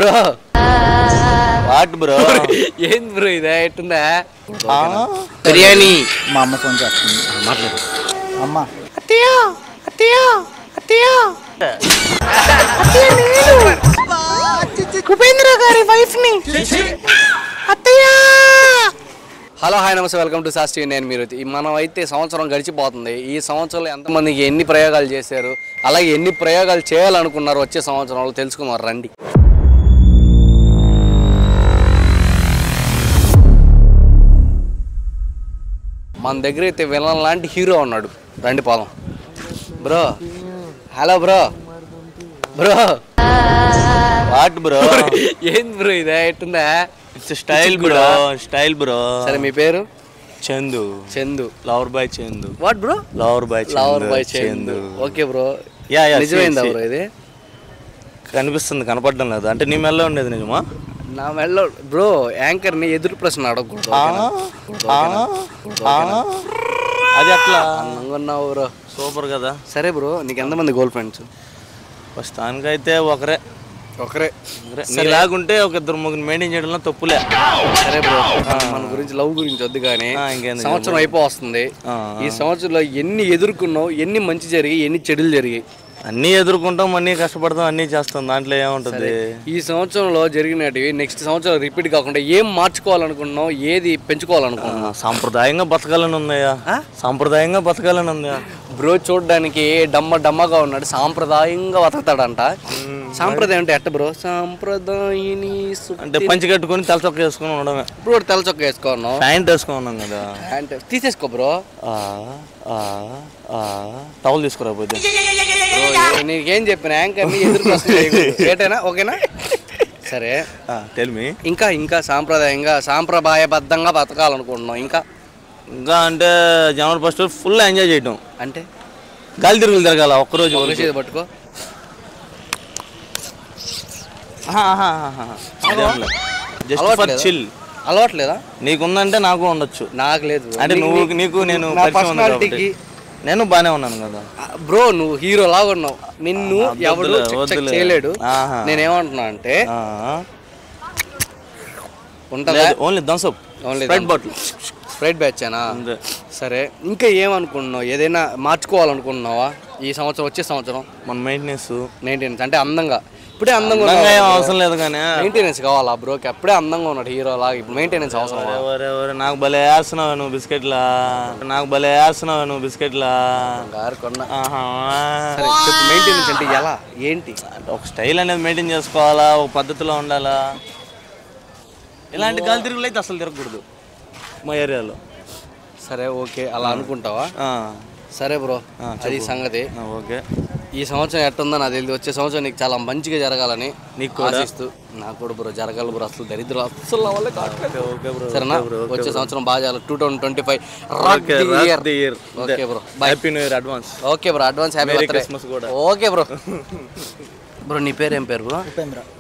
Bro what bro ఏంది bro ఇదే ఎట్టుందా బిర్యానీ మా అమ్మ ఫోన్ చేస్తుంది. మాట్లాడు అమ్మ అత్తయ్య అత్తయ్య అత్తయ్య ఉపేంద్ర గారి వైఫ్ ని అత్తయ్య. హలో హాయ్ నమస్తే వెల్కమ్ టు సాస్ టీవీ. నేను మీరు మనం అయితే సంవత్సరం గడిచిపోతుంది. ఈ సంవత్సరంలో ఎంతమందికి ఎన్ని ప్రయోగాలు చేశారు, అలాగే ఎన్ని ప్రయోగాలు చేయాలనుకున్నారు వచ్చే సంవత్సరంలో తెలుసుకున్నారు రండి. మన దగ్గర అయితే విలన్ లాంటి హీరో ఉన్నాడు, రండి పోదాం. Bro hello bro bro what bro ఏంది బ్రో ఇదే ఎట్టుందా స్టైల్ బ్రో స్టైల్ బ్రో. సరే మీ పేరు? Chandu. Chandu. Lover boy Chandu. What bro? Lover boy lover boy Chandu. Okay bro, yeah yeah నిజమైందా బ్రో ఇది? కనిపిస్తుంది, కనపడడం లేదు. అంటే నీ మెల్ల ఉండేది నిజమా? నా మెల్ల బ్రో యాంకర్ని ఎదురు ప్రశ్న అడగకూడదు. అది అట్లా అందంగా ఉన్నావు బ్రో, సూపర్ కదా. సరే బ్రో, నీకు ఎంతమంది గర్ల్ ఫ్రెండ్స్? ప్రస్తుతానికైతే ఒకరే. ఒకరే? నీలాగుంటే ఒక ఇద్దరు ముగ్గురు మెయింటైన్ చేయడంలో తప్పులే. సరే బ్రో, మన గురించి లవ్ గురించి వద్దు కానీ సంవత్సరం అయిపోతుంది. ఈ సంవత్సరంలో ఎన్ని ఎదుర్కొన్నావు, ఎన్ని మంచి జరిగి ఎన్ని చెడులు జరిగాయి? అన్నీ ఎదుర్కొంటాం, అన్నీ కష్టపడతాం, అన్నీ చేస్తాం, దాంట్లో ఏముంటుంది. ఈ సంవత్సరంలో జరిగినవి నెక్స్ట్ సంవత్సరం రిపీట్ కాకుండా ఏం మార్చుకోవాలనుకున్నావు, ఏది పెంచుకోవాలనుకున్నావు? సాంప్రదాయంగా బతకాలని ఉందయ్యా, సాంప్రదాయంగా బతకాలని ఉందా. బ్రో చూడడానికి డమ్మగా ఉన్నాడు, సాంప్రదాయంగా బతుకుతాడంట. సాంప్రదాయం అంటే ఎట్ట బ్రో? సాంప్రదాయని అంటే పంచి కట్టుకొని తలచొక్క వేసుకొని ఉండడమే. ఇప్పుడు తెల్ల చొక్క వేసుకున్నావు, ప్యాంట్ వేసుకున్నాం కదా. ప్యాంట్ తీసేసుకో బ్రో. టవల్ తీసుకురాపోతే నీకేం చెప్పిన యాంకర్ని ఎదురు ఏటైనా ఓకేనా? సరే టెల్ మీ. ఇంకా సాంప్రదాయంగా సాంప్రదాయబద్ధంగా బతకాలనుకుంటున్నాం. ఇంకా అంటే జనవరి 1 ఫుల్ ఎంజాయ్ చేయటం. అంటే గాలి తిరుగులు తిరగాల ఒక్కరోజు. చేతి పట్టుకో. అలవాట్లేదా? నీకుందంటే నాకు ఉండొచ్చు. నాకు లేదు. అంటే నీకు నేను నేను బానే ఉన్నాను కదా బ్రో. నువ్వు హీరో లాగా ఉన్నావు, నిన్ను ఎవడు చేయలేడు. నేనేమంటున్నా అంటే ఉంటుందా? Only Thums Up, only Sprite bottle, Sprite బ్యాచేనా? సరే, ఇంకా ఏమనుకుంటున్నావు? ఏదైనా మార్చుకోవాలనుకుంటున్నావా ఈ సంవత్సరం, వచ్చే సంవత్సరం? మన మెయింటెనెన్స్ అంటే అందంగా, ఇప్పుడే అందంగా అవసరం లేదు కానీ మెయింటెనెన్స్ కావాలా బ్రోకి? అప్పుడే అందంగా ఉన్నాడు హీరో లాగా, ఇప్పుడు మెయింటెనెన్స్ అవసరం. నాకు భలే వేస్తున్నావు నువ్వు బిస్కెట్లా, నాకు భలే వేస్తున్నావు నువ్వు బిస్కెట్లా గారు కొన్నా. మెయింటెనెన్స్ అంటే ఎలా ఏంటి? ఒక స్టైల్ అనేది మెయింటైన్ చేసుకోవాలా, ఒక పద్ధతిలో ఉండాలా. ఇలాంటి గాలి తిరుగులు అయితే అసలు తిరగకూడదు మా ఏరియాలో. సరే ఓకే, అలా అనుకుంటావా? సరే బ్రో, అది సంగతి. ఓకే, ఈ సంవత్సరం ఎట్టుందో నాకు తెలియదు. వచ్చే సంవత్సరం నీకు చాలా మంచిగా జరగాలని నీకు ఆశిస్తూ, నాకు కూడా బ్రో జరగాలి బ్రో. అసలు దరిద్రం అసలు నా వల్లే కావట్లేదు. సరేనా? వచ్చే సంవత్సరం బాగా చేయాలి. 2025 okay bro. Happy new year advance. Okay bro, advance happy Christmas కూడా. Okay bro. బ్రో నీ పేరు ఏం పేరు బ్రో?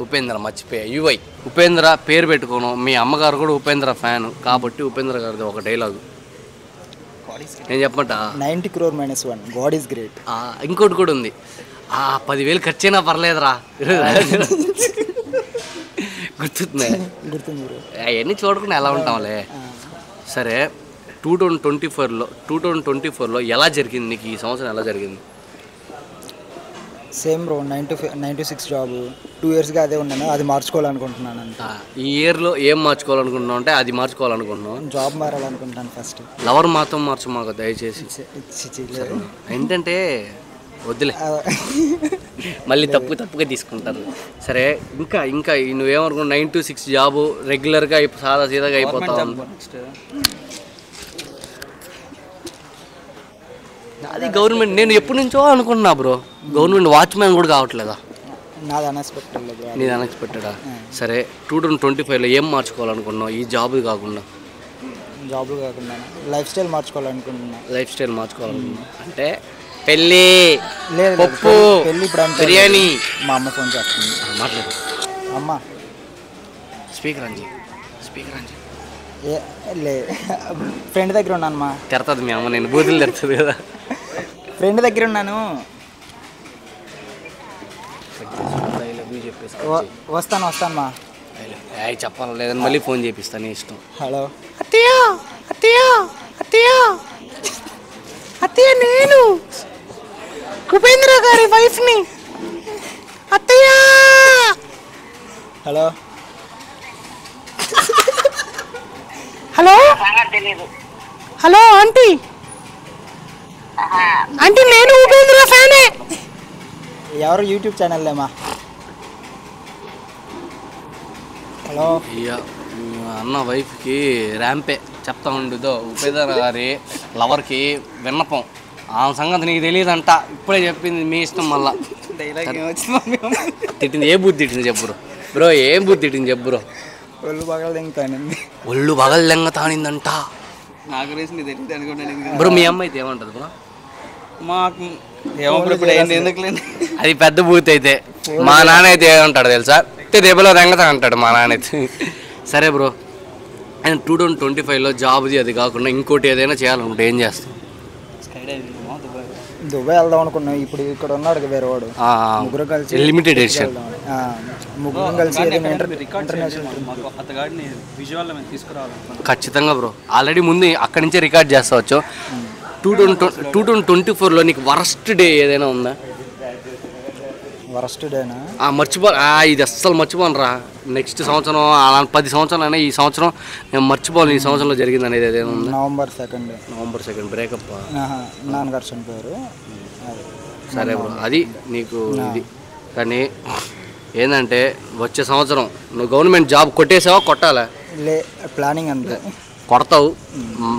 ఉపేంద్ర. మర్చిపోయా, యువై ఉపేంద్ర పేరు పెట్టుకోను. మీ అమ్మగారు కూడా ఉపేంద్ర ఫ్యాన్ కాబట్టి ఉపేంద్ర గారిది ఒక డైలాగు నేను చెప్పమంట. 90 crore - 1 గాడ్ ఈస్ గ్రేట్. ఇంకోటి కూడా ఉంది, 10,000 ఖర్చు అయినా పర్లేదురా. గుర్తుంది అవన్నీ చూడకుండా ఎలా ఉంటాంలే. సరే, 2024లో ఎలా జరిగింది నీకు? ఈ సంవత్సరం ఎలా జరిగింది? సేమ్ బ్రో, 9 to 6 జాబ్ 2 yearsగా అదే ఉన్నాను. అది మార్చుకోవాలనుకుంటున్నాను అంతే. ఈ ఇయర్లో ఏం మార్చుకోవాలనుకుంటున్నావు? అంటే అది మార్చుకోవాలనుకుంటున్నావు. జాబ్ మారాలనుకుంటున్నాను ఫస్ట్. లవర్ మాత్రం మార్చమాకు దయచేసి. ఏంటంటే వద్దులే, మళ్ళీ తప్పుగా తీసుకుంటారు. సరే, ఇంకా నువ్వేమనుకున్నావు? 9 to 6 జాబు రెగ్యులర్గా సాదా సీదాగా అయిపోతావు. అది గవర్నమెంట్. నేను ఎప్పటి నుంచో అనుకుంటున్నా బ్రో, గవర్నమెంట్ వాచ్మ్యాన్ కూడా కావట్లేదా? నాది అన్ఎక్స్పెక్టెడ్. నీది అన్ఎక్స్పెక్టెడా? సరే, 2025లో ఏం మార్చుకోవాలనుకున్నావు ఈ జాబ్ కాకుండా? జాబ్ కాకుండా లైఫ్ స్టైల్ మార్చుకోవాలనుకుంటున్నా. లైఫ్ స్టైల్ మార్చుకోవాలనుకున్నా అంటే పెళ్ళి, పప్పు, పెళ్ళి, ఇప్పుడు బిర్యానీ. మా అమ్మ ఫోన్ చేస్తుంది, మాట్లాడు. అమ్మ స్పీకర్ అంజీ. ఫ్రెండ్ దగ్గర ఉన్నాను. మా తిడతాది మీ అమ్మ, నేను బూతులు తిడుతుంది కదా. ఫ్రెండ్ దగ్గర ఉన్నాను. వస్తాను మా చెప్పాలి లేదని మళ్ళీ ఫోన్ చేపిస్తాను నీ ఇష్టం. హలో అత్తయ్య అత్తయ్య అత్తయ్య అత్తయ్య నేను ఉపేంద్ర గారి వైఫ్ని. అత్తయ్య hello hello hello aunty aunty నేను ఉపేంద్ర ఫ్యానే. ఎవరు యూట్యూబ్ ఛానల్లేమా? హలో అయ్యా అన్న వైఫ్కి ర్యాంపే చెప్తా ఉండుదో ఉపేంద్ర గారి లవర్కి విన్నపం. ఆ సంగతి నీకు తెలియదంట, ఇప్పుడే చెప్పింది, మీ ఇష్టం. మళ్ళా తిట్టింది ఏ బుద్ధి తిట్టింది చెప్పు బ్రో, ఏం బుద్ధి తిట్టింది చెప్పు బ్రో. ఒళ్ళు పగలు దింగుతానండి. ఒళ్ళు పగలు లెంగ తానిందంట నా గురించి నీకు తెలియదు అనుకుంటాను బ్రో. మీ అమ్మ అయితే ఏమంటుంది బ్రో? మాకు ఏమో ఇప్పుడు ఏంది ఎందుకు లేదు. అది పెద్ద బూత్ అయితే. మా నాన్న అయితే ఏమంటాడు తెలుసా? దెబ్బలో రంగతా అంటాడు మా నాన్న అయితే. సరే బ్రో, ఆయన 2025లో జాబ్ది అది కాకుండా ఇంకోటి ఏదైనా చేయాలనుకుంటే ఏం చేస్తాం? దుబాయ్ వెళ్దాం అనుకున్నాం. ఇప్పుడు ఇక్కడ ఉన్నాడు వేరే వాడు. ముగ్గురు కలిసి లిమిటెడ్ ఎడిషన్. ముగ్గురు కలిసి ఇంటర్నేషనల్ అతగాడిని విజువల్ తీసుకురావాలి ఖచ్చితంగా బ్రో. ఆల్రెడీ ముందు అక్కడి నుంచే రికార్డ్ చేస్తావచ్చు. 2024లో నీకు వరస్ట్ డే ఏదైనా ఉందా? వరస్ట్ డేనా? ఇది అస్సలు మర్చిపోను రా. నెక్స్ట్ సంవత్సరం అలా 10 సంవత్సరాలైనా ఈ సంవత్సరం నేను మర్చిపోను ఈ సంవత్సరంలో జరిగింది అనేది ఏదైనా ఉందా? November 2 breakup. నాన్నగారు చనిపోయారు. సరే బ్రో, అది నీకు ఇది. కానీ ఏంటంటే వచ్చే సంవత్సరం నువ్వు గవర్నమెంట్ జాబ్ కొట్టేసావా కొట్టాలా? ప్లానింగ్ అంతే. కొడతావు.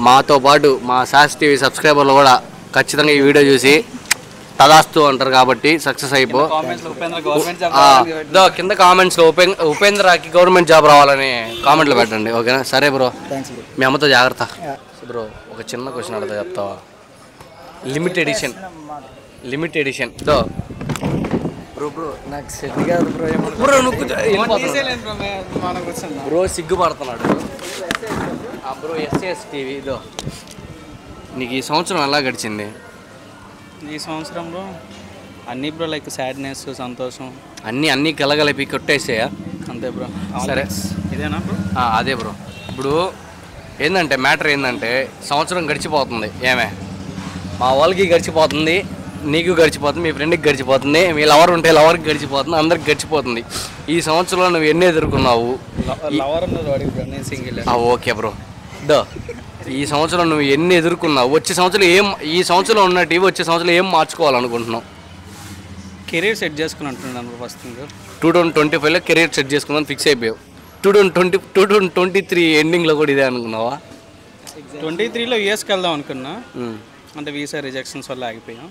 మాతో పాటు మా సాస్ టీవీ సబ్స్క్రైబర్లు కూడా ఖచ్చితంగా ఈ వీడియో చూసి తదాస్తు అంటారు కాబట్టి సక్సెస్ అయిపో. కింద కామెంట్స్లో ఉపేంద్రకి గవర్నమెంట్ జాబ్ రావాలని కామెంట్లు పెట్టండి, ఓకేనా? సరే బ్రో, మీ అమ్మతో జాగ్రత్త బ్రో. ఒక చిన్న క్వశ్చన్ అడుగుతా, చెప్తావా? లిమిట్ ఎడిషన్ దో బ్రో నాకు సెట్ కాదు బ్రో సిగ్గుపడుతున్నాడు బ్రో. ఎస్ఎస్ టీవీ దో. నీకు ఈ సంవత్సరం ఎలా గడిచింది? ఈ సంవత్సరంలో అన్నీ బ్రో, లైక్ సాడ్నెస్, సంతోషం అన్నీ కలగలిపి కొట్టేసాయా? అంతే బ్రో. సరే ఇదేనా బ్రో? అదే బ్రో. ఇప్పుడు ఏంటంటే మ్యాటర్ ఏంటంటే సంవత్సరం గడిచిపోతుంది. ఏమే మా వాళ్ళకి గడిచిపోతుంది, నీకు గడిచిపోతుంది, మీ ఫ్రెండ్కి గడిచిపోతుంది, మీ లవర్ ఉంటే లవర్కి గడిచిపోతుంది, అందరికి గడిచిపోతుంది. ఈ సంవత్సరంలో నువ్వు ఎన్ని ఎదుర్కొన్నావు? Okay bro. ఈ సంవత్సరం నువ్వు ఎన్ని ఎదుర్కొన్నావు? వచ్చే సంవత్సరం ఈ సంవత్సరంలో ఉన్నట్టు వచ్చే సంవత్సరం ఏం మార్చుకోవాలనుకుంటున్నావు? కెరీర్ సెట్ చేసుకుని అంటున్నాను ఫస్ట్. 2025లో కెరీర్ సెట్ చేసుకుందాం ఫిక్స్ అయిపోయావు. 2023 ఎండింగ్లో కూడా ఇదే అనుకున్నావా? 23లో యూఎస్కి వెళ్దాం అనుకున్నా, అంటే వీసా రిజెక్షన్స్ వల్ల ఆగిపోయాం.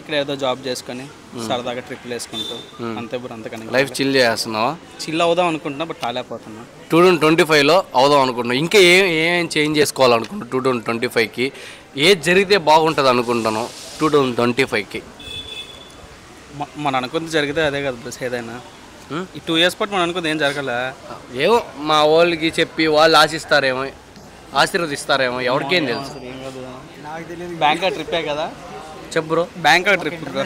ఇక్కడ ఏదో జాబ్ చేసుకొని సరదాగా ట్రిప్లు వేసుకుంటూ అంతే బ్రో. అంతకన్నా లైఫ్ చిల్ చేస్తున్నావా? చిల్ అవుదాం అనుకుంటున్నా, బట్ కాలేకపోతున్నా. 2025లో అవుదాం అనుకుంటున్నావు. ఇంకా ఏం చేంజ్ చేసుకోవాలనుకుంటున్నావు 2025కి? ఏది జరిగితే బాగుంటుంది అనుకుంటున్నావు 2025కి? మనం అనుకుంది జరిగితే అదే కదా బ్రస్. ఏదైనా ఈ 2 years పాటు మనం అనుకుంది ఏం జరగలే. ఏమో మా వాళ్ళకి చెప్పి వాళ్ళు ఆశిస్తారేమో, ఆశీర్వదిస్తారేమో, ఎవరికేం తెలుసు. బ్యాంకాక్ ట్రిప్పే కదా చెప్పు bro. Bangkok trip bro.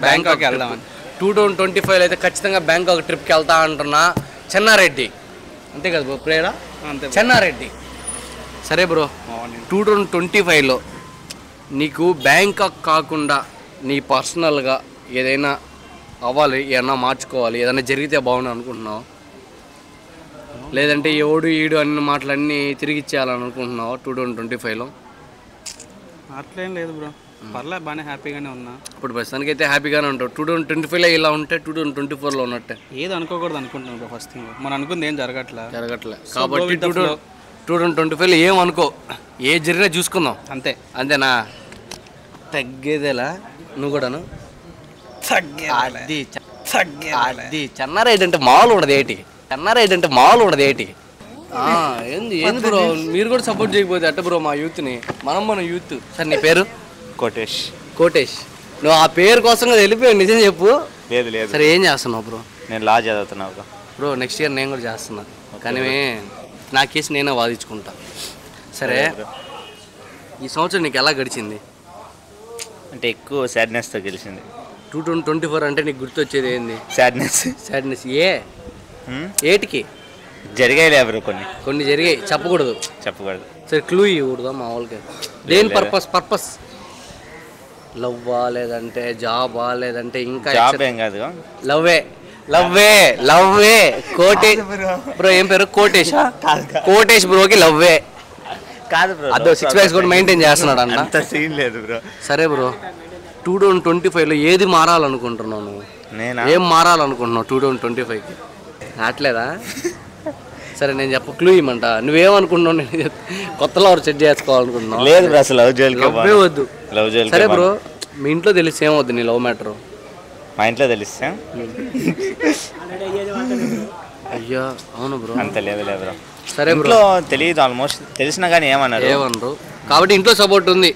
Bangkok వెళ్దామని 2025లో అయితే ఖచ్చితంగా బ్యాంకాక్ ట్రిప్కి వెళ్తా అంటున్నా. చెన్నారెడ్డి అంతే కదా బ్రో, ప్రేరా అంతే చెన్నారెడ్డి. సరే బ్రో, 2025లో నీకు బ్యాంకాక్ కాకుండా నీ పర్సనల్గా ఏదైనా అవ్వాలి, ఏదైనా మార్చుకోవాలి, ఏదైనా జరిగితే బాగుండు అనుకుంటున్నావు? లేదంటే ఈడు అన్ని మాటలన్నీ తిరిగి ఇచ్చేయాలని అనుకుంటున్నావు 2025లో? అట్లేం లేదు బ్రో, పర్లేదు, బాగానే హ్యాపీగానే ఉన్నా. ఇప్పుడు ప్రస్తుతానికి అయితే హ్యాపీగానే ఉంటావు. 2025లో ఇలా ఉంటే 2024లో ఉన్నట్టే. ఏది అనుకోకూడదు అనుకుంటున్నాను బ్రో. ఫస్ట్ థింగ్ మనం అనుకుంది ఏం జరగట్లే కాబట్టి 2025లో ఏం అనుకో, ఏ జరిగినా చూసుకుందాం అంతేనా? తగ్గేదేలా నువ్వు కూడాను? అది చెన్నారెడ్డి అంటే మామూలు ఉండదు ఏటికి. ఏంది బ్రో, మీరు కూడా సపోర్ట్ చేయకపోతే అట్ట బ్రో మా యూత్ని. మన యూత్. సార్ నీ పేరు? కోటేష్. నువ్వు ఆ పేరు కోసం వెళ్ళిపోయావు, నిజం చెప్పు. లేదు. సరే ఏం చేస్తున్నావు బ్రో? నేను లా చదువుతున్నా బ్రో. నెక్స్ట్ ఇయర్ నేను కూడా చేస్తున్నా, కానీ నా కేసు నేనే వాదించుకుంటా. సరే, ఈ సంవత్సరం నీకు ఎలా గడిచింది? అంటే ఎక్కువ సాడ్నెస్తో గెలిచింది. 2024 అంటే నీకు గుర్తొచ్చేది ఏంది? సాడ్నెస్ ఏటికి జరిగాయి బ్రో, కొన్ని జరిగాయి, చెప్పకూడదు. సరే క్లూ ఇవ్వకూడదా మామూలుగా? దేని పర్పస్ లవ్వా లేదంటే జాబా లేదంటే ఇంకా లవ్వే బ్రో. ఏం పేరు? కోటేష్ బ్రోకి లవ్వే కాదు బ్రో. అదో 6 ప్యాక్స్ కూడా మెయింటైన్ చేస్తున్నాడు అంట. అంత సీన్ లేదు బ్రో. సరే బ్రో, 2025లో ఏది మారాలనుకుంటున్నావు నువ్వు? ఏం మారాలనుకుంటున్నావు 2025కి? అట్లేదా? సరే నేను క్లూ ఇమ్మంట. నువ్వేమనుకుంటున్నావు? నేను కొత్త లవర్ సెట్ చేసుకోవాలనుకుంటున్నావు? లేదు బ్రో, అసలు లవ్ వద్దు. సరే బ్రో, మీ ఇంట్లో తెలిసి ఏమవుద్దు నీ లవ్ మ్యాటర్? మా ఇంట్లో తెలిస్తే అయ్యా అవును బ్రో. అంత లేదు బ్రో. సరే బ్రో, తెలియదు, ఆల్మోస్ట్ తెలిసినా కానీ ఏమన్నారు కాబట్టి ఇంట్లో సపోర్ట్ ఉంది.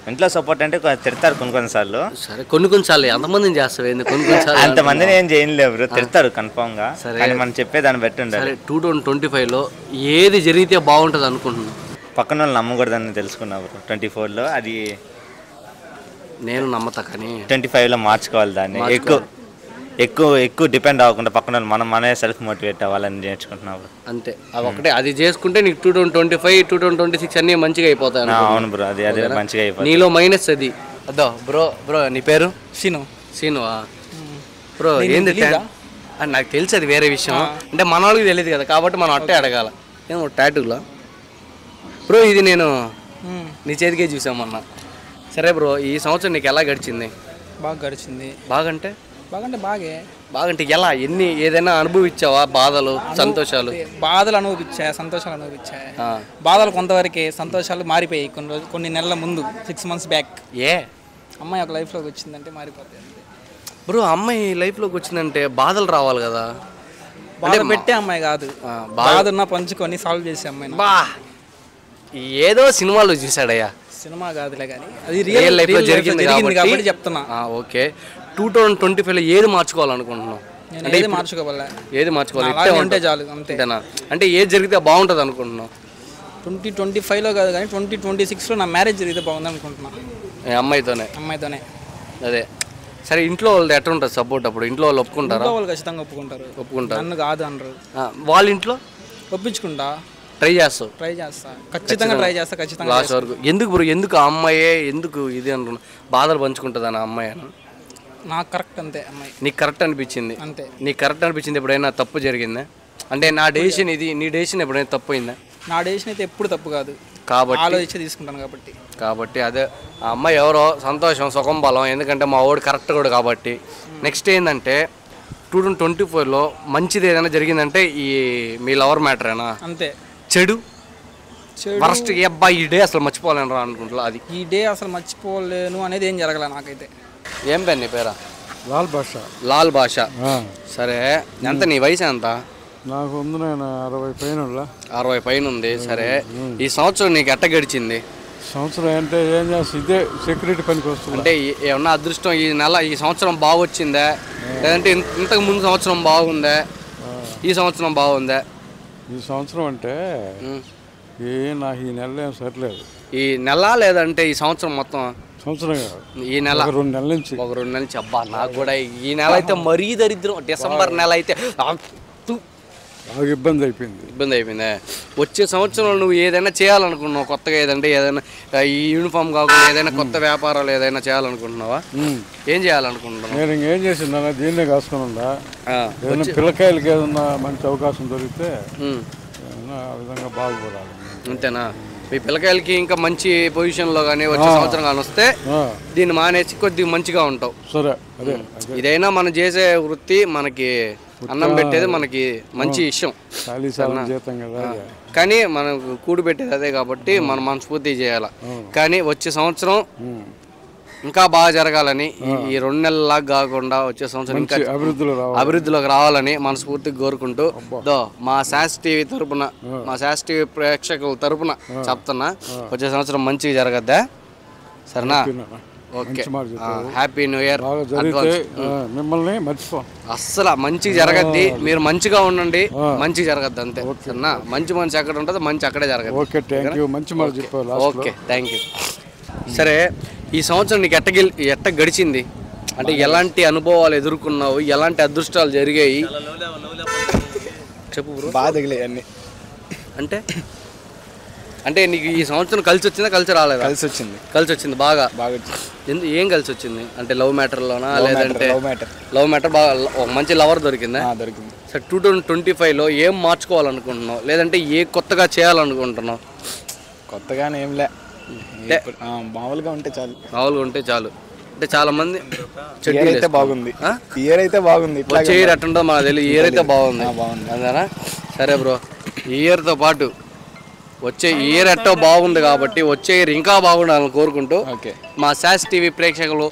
ఇంట్లో సపోర్ట్ అంటే తిడతారు కొన్నిసార్లు. సరే కొన్నిసార్లు ఎంతమందిని చేస్తావు? కొన్నిసార్లు అంతమందిని ఏం చేయలేవు బ్రో, తిడతారు కన్ఫామ్ గా. కానీ మనం చెప్పేదాన్ని బట్టి ఉండాలి. 2025లో ఏది జరిగితే బాగుంటుంది అనుకుంటున్నాను? పక్కన వాళ్ళు నమ్మకూడదని తెలుసుకున్నా బ్రో 24లో. అది నేను నమ్మతా, కానీ 25లో మార్చుకోవాలి దాన్ని. ఎక్కువ డిపెండ్ అవ్వకుండా పక్కన వాళ్ళు మనమే సెల్ఫ్ మోటివేట్ అవ్వాలని నేర్చుకుంటున్నావు. అంతే, అది ఒకటే. అది చేసుకుంటే నీకు 2025 2026 అన్నీ మంచిగా అయిపోతాయి. అవును బ్రో, అదే మంచిగా అయిపోతుంది. నీలో మైనస్ అది. అదో బ్రో నీ పేరు? సీనువా బ్రో? ఏంది అని నాకు తెలిసి అది వేరే విషయం. అంటే మన వాళ్ళకి తెలియదు కదా, కాబట్టి మనం అట్టే అడగాల. ఏమో టాటూలా బ్రో? ఇది నేను నీ చేతికే చూసామన్నా. సరే బ్రో, ఈ సంవత్సరం నీకు ఎలా గడిచింది? బాగా గడిచింది. బాగంటే ఎలా? ఏదైనా అనుభవించావా? బాధలు, సంతోషాలు? బాధలు అనుభవించా, సంతోషాలు అనుభవించా. బాధలు కొంతవరకే, సంతోషాలు మారిపోయాయి కొన్ని నెలల ముందు, 6 months బ్యాక్. అమ్మాయి ఒక లైఫ్లోకి వచ్చిందంటే మారిపోతుంది బ్రో. అమ్మాయి లైఫ్లోకి వచ్చిందంటే బాధలు రావాలి కదా? బాధ పెట్టే అమ్మాయి కాదు, బాధ పంచుకొని సాల్వ్ చేసే అమ్మాయి. ఏదో సినిమాలో చూసాడయ్యా. సినిమా కాదులే కానీ అది రియల్ లైఫ్లో జరిగింది కాబట్టి చెప్తున్నా. ఓకే, 2025లో ఏది మార్చుకోవాలనుకుంటున్నావు? ఏది మార్చుకోవాలి? అంటే చాలు అంతేనా? అంటే ఏది జరిగితే బాగుంటుంది అనుకుంటున్నావు? 2025లో కాదు కానీ 2026లో నా మ్యారేజ్ జరిగితే బాగుంది అనుకుంటున్నా. అమ్మాయితోనే. అదే. సరే, ఇంట్లో వాళ్ళది ఎట్లా ఉంటుంది సపోర్ట్? అప్పుడు ఇంట్లో వాళ్ళు ఒప్పుకుంటారా? వాళ్ళు ఖచ్చితంగా ఒప్పుకుంటారు. నన్ను కాదు అనరు. వాళ్ళ ఇంట్లో ఒప్పించుకుంటా. ట్రై చేస్తా ఖచ్చితంగా లాస్ట్ వరకు. ఎందుకు బ్రో? ఎందుకు ఆ అమ్మాయే ఎందుకు ఇది అంటున్నా? బాధలు పంచుకుంటుంది అని అమ్మాయి అని నాకు కరెక్ట్ అంతే. అమ్మాయి నీకు కరెక్ట్ అనిపించింది? అంతే. నీకు కరెక్ట్ అనిపించింది ఎప్పుడైనా తప్పు జరిగిందా? అంటే నా డెసిషన్ ఇది, నీ డెసిషన్ ఎప్పుడైనా తప్పు అయిందా? నా డెసిషన్ అయితే ఎప్పుడు తప్పు కాదు, కాబట్టి ఆలోచించి తీసుకుంటాను కాబట్టి అదే ఆ అమ్మాయి ఎవరో సంతోషం, సుఖం, బలం. ఎందుకంటే మా వాడు కరెక్ట్ కూడా కాబట్టి. నెక్స్ట్ ఏంటంటే 2024లో మంచిది ఏదైనా జరిగిందంటే ఈ మీ లవర్ మ్యాటరేనా? అంతే. చెడు వరస్ట్ ఈ డే అసలు మర్చిపోలేను రా అనుకుంటా. అది ఈ డే అసలు మర్చిపోలేను అనేది ఏం జరగలే నాకైతే. ఏం పేరు నీ పేరా? లాల్ భాష. సరే, ఎంత నీ వయసు ఎంత? నాకు 60 పైన ఉంది. సరే, ఈ సంవత్సరం నీకు ఎట్ట గడిచింది? సంవత్సరం అంటే ఏం చేస్తుంది? ఇదే సెక్యూరిటీ పనికి వస్తుంది. అంటే ఏమన్నా అదృష్టం ఈ సంవత్సరం బాగొచ్చిందా, లేదంటే ఇంతకు ముందు సంవత్సరం బాగుందా, ఈ సంవత్సరం బాగుందా? ఈ సంవత్సరం అంటే నాకు ఈ నెల ఏం సరిలేదు. ఈ నెల లేదంటే ఈ సంవత్సరం మొత్తం? సంవత్సరం కాదు, ఈ నెల 2 నెలల నుంచి. 2 నెలల నుంచి. అబ్బా, నాకు కూడా ఈ నెల అయితే మరీ దరిద్రం. డిసెంబర్ నెల అయితే బాగా ఇబ్బంది అయిపోయింది. వచ్చే సంవత్సరం నువ్వు ఏదైనా చేయాలనుకున్నావు కొత్తగా? ఏదైనా ఈ యూనిఫామ్ కాకుండా ఏదైనా కొత్త వ్యాపారాలు ఏదైనా చేయాలనుకుంటున్నావా? ఏం చేయాలనుకుంటున్నావు? నేను ఇంకేం చేసిందా, దీన్నే కాసుకుని ఉందా. ఏదైనా పిల్లకాయలకి ఏదన్నా మంచి అవకాశం దొరికితే ఆ విధంగా బాగుపడాలి. అంతేనా? మీ పిల్లకాయలకి ఇంకా మంచి పొజిషన్లో కానీ వచ్చే సంవత్సరం కానీ వస్తే దీన్ని మానేసి కొద్దిగా మంచిగా ఉంటావు. సరే, ఇదైనా మనం చేసే వృత్తి, మనకి అన్నం పెట్టేది మనకి మంచి విషయం. కానీ మనకు కూడు పెట్టేది అదే కాబట్టి మనం మనస్ఫూర్తి చేయాలి. కానీ వచ్చే సంవత్సరం ఇంకా బాగా జరగాలని, ఈ 2 నెలలాగా కాకుండా వచ్చే సంవత్సరం ఇంకా అభివృద్ధిలోకి రావాలని మనస్ఫూర్తిగా కోరుకుంటూ మా శాస్ టీవీ తరపున, మా శాస్ టీవీ ప్రేక్షకుల తరపున చెప్తున్నా, వచ్చే సంవత్సరం మంచిగా జరగద్దా? సరేనా? Okay, happy new year. మిమ్మల్ని మర్చిపో, అస్సలు మంచిగా జరగద్ది. మీరు మంచిగా ఉండండి, మంచిగా జరగద్దు అంతే. సరేనా? మంచి ఎక్కడ ఉంటుందో మంచి అక్కడే జరగదు. Okay, thank you. సరే, ఈ సంవత్సరం నీకు ఎట్ట గడిచింది? అంటే ఎలాంటి అనుభవాలు ఎదుర్కొన్నావు, ఎలాంటి అదృష్టాలు జరిగాయి చెప్పు బ్రో. బాగా తగిలాయి అన్ని. అంటే అంటే నీకు ఈ సంవత్సరం కలిసి వచ్చిందా కలిసి రాలేదా? కలిసి వచ్చింది. కలిసి వచ్చింది బాగా. బాగా వచ్చింది. ఏం కలిసి వచ్చింది అంటే లవ్ మ్యాటర్లోనా లేదంటే మ్యాటర్ లవ్ మ్యాటర్ బాగా ఒక మంచి లవర్ దొరికిందా? దొరికింది. సార్ 2025లో ఏం మార్చుకోవాలనుకుంటున్నావు లేదంటే ఏ కొత్తగా చేయాలనుకుంటున్నావు? కొత్తగానే ఏంలే, మామూలుగా ఉంటే చాలు. మామూలుగా ఉంటే చాలు. అంటే చాలా మంది ఇయర్ అయితే బాగుంది, ఇయర్ అయితే బాగుంది. వచ్చే ఇయర్ ఎట్టుంటుందో మనకు తెలియదు, ఇయర్ అయితే బాగుంది. బాగుంది అంతేనా? సరే బ్రో, ఈ ఇయర్తో పాటు వచ్చే ఇయర్ ఎట్టో బాగుంది కాబట్టి వచ్చే ఇయర్ ఇంకా బాగుండాలని కోరుకుంటూ మా సాస్ టీవీ ప్రేక్షకులు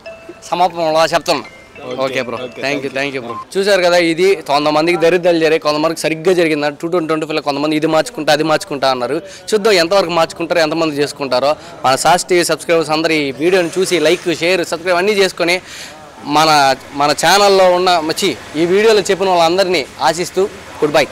సమాపంలో చెప్తున్నాం. Okay bro, thank you bro. చూసారు కదా, ఇది కొంతమందికి దరిద్రాలు జరిగాయి, కొంతమందికి సరిగ్గా జరిగింది. 2025లో కొంతమంది ఇది మార్చుకుంటా అది మార్చుకుంటా అన్నారు. చూద్దాం ఎంతవరకు మార్చుకుంటారో, ఎంతమంది చేసుకుంటారో. మన సాస్ టీవీ సబ్స్క్రైబర్స్ అందరూ ఈ వీడియోని చూసి లైక్, షేర్, సబ్స్క్రైబ్ అన్నీ చేసుకొని మన ఛానల్లో ఉన్న ఈ వీడియోలో చెప్పిన వాళ్ళందరినీ ఆశిస్తూ గుడ్ బై.